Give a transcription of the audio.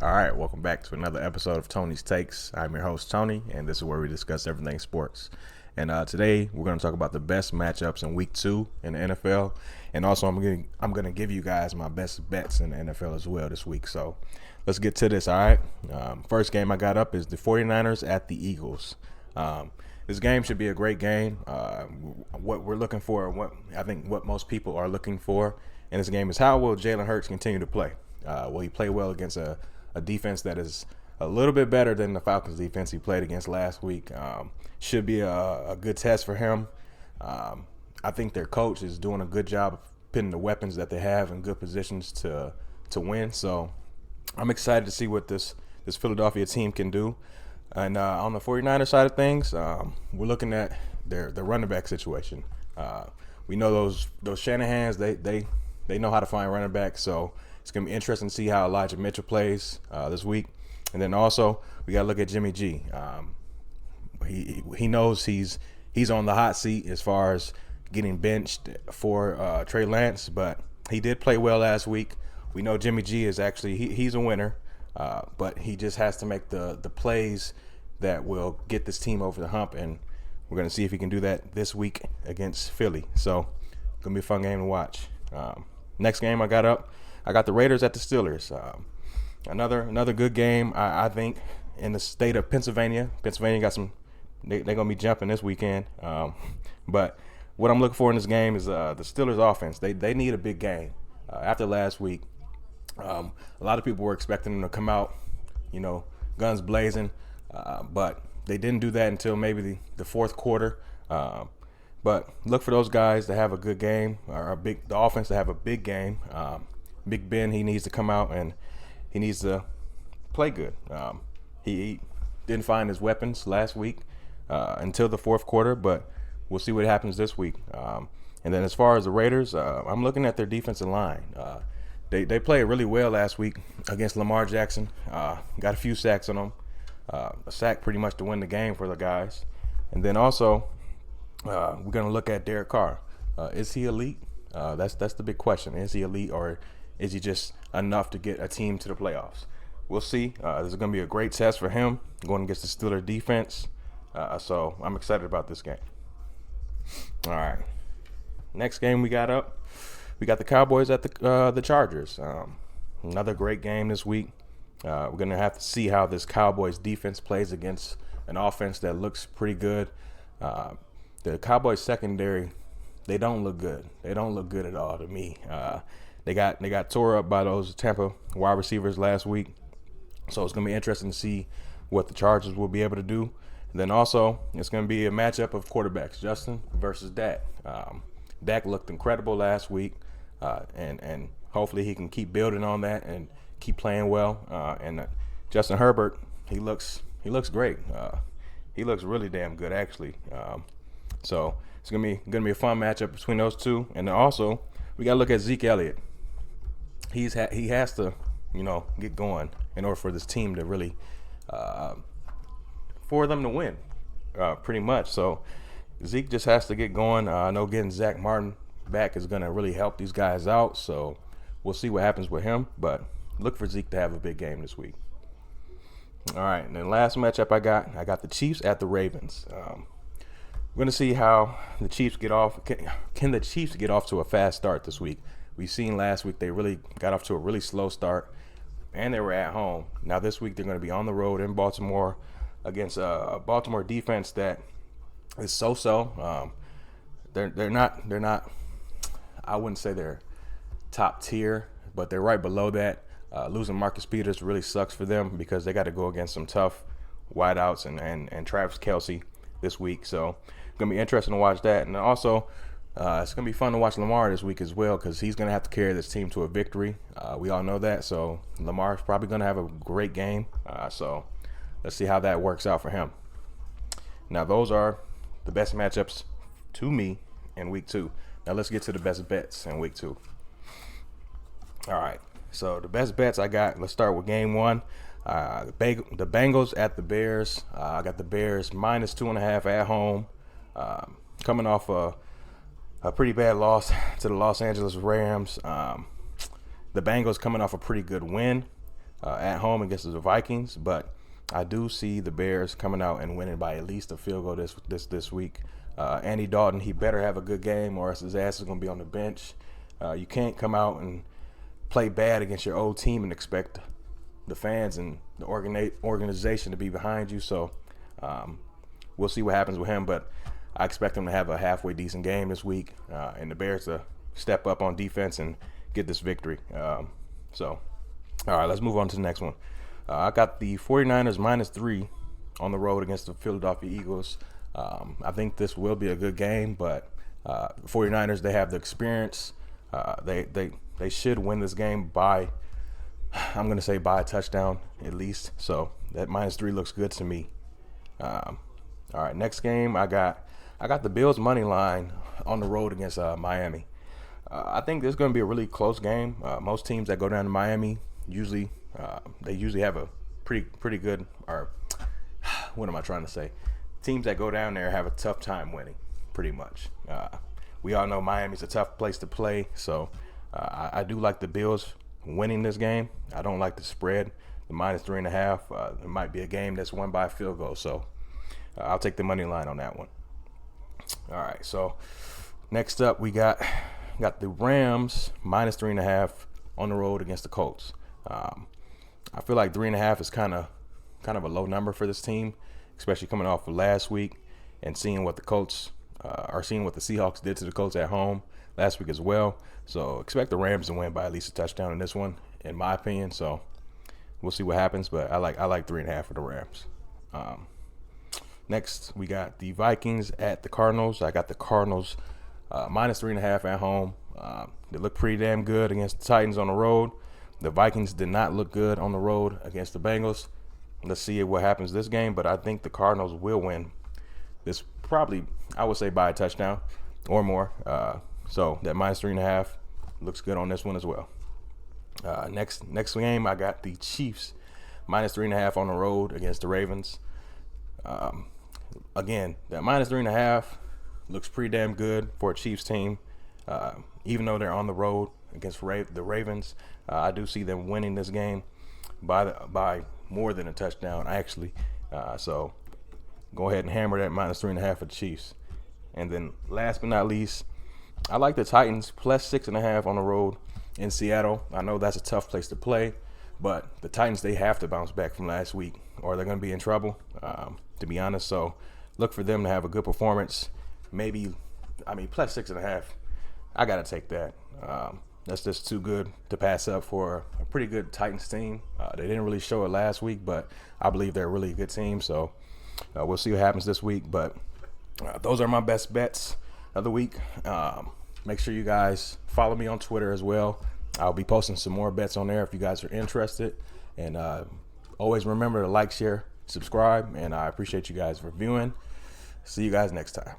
All right, welcome back to another episode of Tony's Takes. I'm your host, Tony, and this is where we discuss everything sports. And today we're going to talk about the best matchups in Week 2 in the NFL, and also I'm going to give you guys my best bets in the NFL as well this week. So let's get to this, all right? First game I got up is the 49ers at the Eagles. This game should be a great game. What we're looking for, what most people are looking for in this game is how will Jalen Hurts continue to play? Will he play well against a defense that is a little bit better than the Falcons defense he played against last week? Should be a good test for him. I think their coach is doing a good job of putting the weapons that they have in good positions to win. So I'm excited to see what this Philadelphia team can do. And on the 49ers side of things, we're looking at their running back situation. We know those Shanahans, they know how to find running backs, so it's going to be interesting to see how Elijah Mitchell plays this week. And then also, we got to look at Jimmy G. He knows he's on the hot seat as far as getting benched for Trey Lance, but he did play well last week. We know Jimmy G is actually he's a winner, but he just has to make the plays that will get this team over the hump, and we're going to see if he can do that this week against Philly. So, going to be a fun game to watch. Next game I got the Raiders at the Steelers. Another good game, I think, in the state of Pennsylvania. Pennsylvania got they're going to be jumping this weekend. But what I'm looking for in this game is the Steelers offense. They need a big game. After last week, a lot of people were expecting them to come out, guns blazing. But they didn't do that until maybe the fourth quarter. But look for those guys to have a good game, or the offense to have a big game. Big Ben, he needs to come out and he needs to play good. He didn't find his weapons last week until the fourth quarter, but we'll see what happens this week. And then as far as the Raiders, I'm looking at their defensive line. They played really well last week against Lamar Jackson. Got a few sacks on them. A sack pretty much to win the game for the guys. And then also, we're going to look at Derek Carr. Is he elite? That's the big question. Is he elite, or is he just enough to get a team to the playoffs? We'll see. This is going to be a great test for him going against the Steelers defense. So I'm excited about this game. All right. Next game we got the Cowboys at the Chargers. Another great game this week. We're going to have to see how this Cowboys defense plays against an offense that looks pretty good. The Cowboys secondary, they don't look good. They don't look good at all to me. They got tore up by those Tampa wide receivers last week. So it's going to be interesting to see what the Chargers will be able to do. And then also, it's going to be a matchup of quarterbacks, Justin versus Dak. Dak looked incredible last week, and hopefully he can keep building on that and keep playing well. And Justin Herbert, he looks great. He looks really damn good, actually. So it's gonna be a fun matchup between those two. And then also, we gotta look at Zeke Elliott. He has to, get going in order for this team to really, for them to win, pretty much. So Zeke just has to get going. I know getting Zach Martin back is gonna really help these guys out. So we'll see what happens with him, but look for Zeke to have a big game this week. All right, and then last matchup I got the Chiefs at the Ravens. We're going to see how the Chiefs get off. Can the Chiefs get off to a fast start this week? We've seen last week they really got off to a really slow start, and they were at home. Now this week they're going to be on the road in Baltimore against a Baltimore defense that is so-so. They're not. I wouldn't say they're top tier, but they're right below that. Losing Marcus Peters really sucks for them because they got to go against some tough wideouts and Travis Kelce this week. So it's going to be interesting to watch that. And also, it's going to be fun to watch Lamar this week as well because he's going to have to carry this team to a victory. We all know that. So Lamar's probably going to have a great game. So let's see how that works out for him. Now, those are the best matchups to me in Week 2. Now, let's get to the best bets in Week 2. All right. So the best bets I got, let's start with game 1. The Bengals at the Bears. I got the Bears -2.5 at home. Coming off a pretty bad loss to the Los Angeles Rams. The Bengals coming off a pretty good win at home against the Vikings, but I do see the Bears coming out and winning by at least a field goal this week. Andy Dalton, he better have a good game, or else his ass is going to be on the bench. You can't come out and play bad against your old team and expect the fans and the organization to be behind you. So we'll see what happens with him, but I expect him to have a halfway decent game this week, and the Bears to step up on defense and get this victory. All right, let's move on to the next one. I got the 49ers -3 on the road against the Philadelphia Eagles. I think this will be a good game, but the 49ers, they have the experience. They should win this game by, I'm going to say by a touchdown at least. So that -3 looks good to me. All right, next game, I got the Bills money line on the road against Miami. I think this is going to be a really close game. Most teams that go down to Miami usually have a pretty good, or what am I trying to say? Teams that go down there have a tough time winning, pretty much. We all know Miami's a tough place to play, so I do like the Bills winning this game. I don't like the spread, the -3.5. It might be a game that's won by a field goal, so I'll take the money line on that one. All right, so next up we got the Rams -3.5 on the road against the Colts. I feel like 3.5 is kind of a low number for this team, especially coming off of last week and seeing what the Colts seeing what the Seahawks did to the Colts at home last week as well. So expect the Rams to win by at least a touchdown in this one, in my opinion. So we'll see what happens, but I like 3.5 for the Rams. Next, we got the Vikings at the Cardinals. I got the Cardinals -3.5 at home. They look pretty damn good against the Titans on the road. The Vikings did not look good on the road against the Bengals. Let's see what happens this game, but I think the Cardinals will win this, probably, I would say, by a touchdown or more. So that -3.5 looks good on this one as well. Next game, I got the Chiefs -3.5 on the road against the Ravens. Again, that -3.5 looks pretty damn good for a Chiefs team. Even though they're on the road against the Ravens, I do see them winning this game by more than a touchdown, actually. So go ahead and hammer that -3.5 for the Chiefs. And then last but not least, I like the Titans +6.5 on the road in Seattle. I know that's a tough place to play, but the Titans, they have to bounce back from last week or they're going to be in trouble, to be honest. So look for them to have a good performance. Maybe, +6.5, I got to take that. That's just too good to pass up for a pretty good Titans team. They didn't really show it last week, but I believe they're a really good team. So we'll see what happens this week. But those are my best bets of the week. Make sure you guys follow me on Twitter as well. I'll be posting some more bets on there if you guys are interested. And always remember to like, share, subscribe. And I appreciate you guys for viewing. See you guys next time.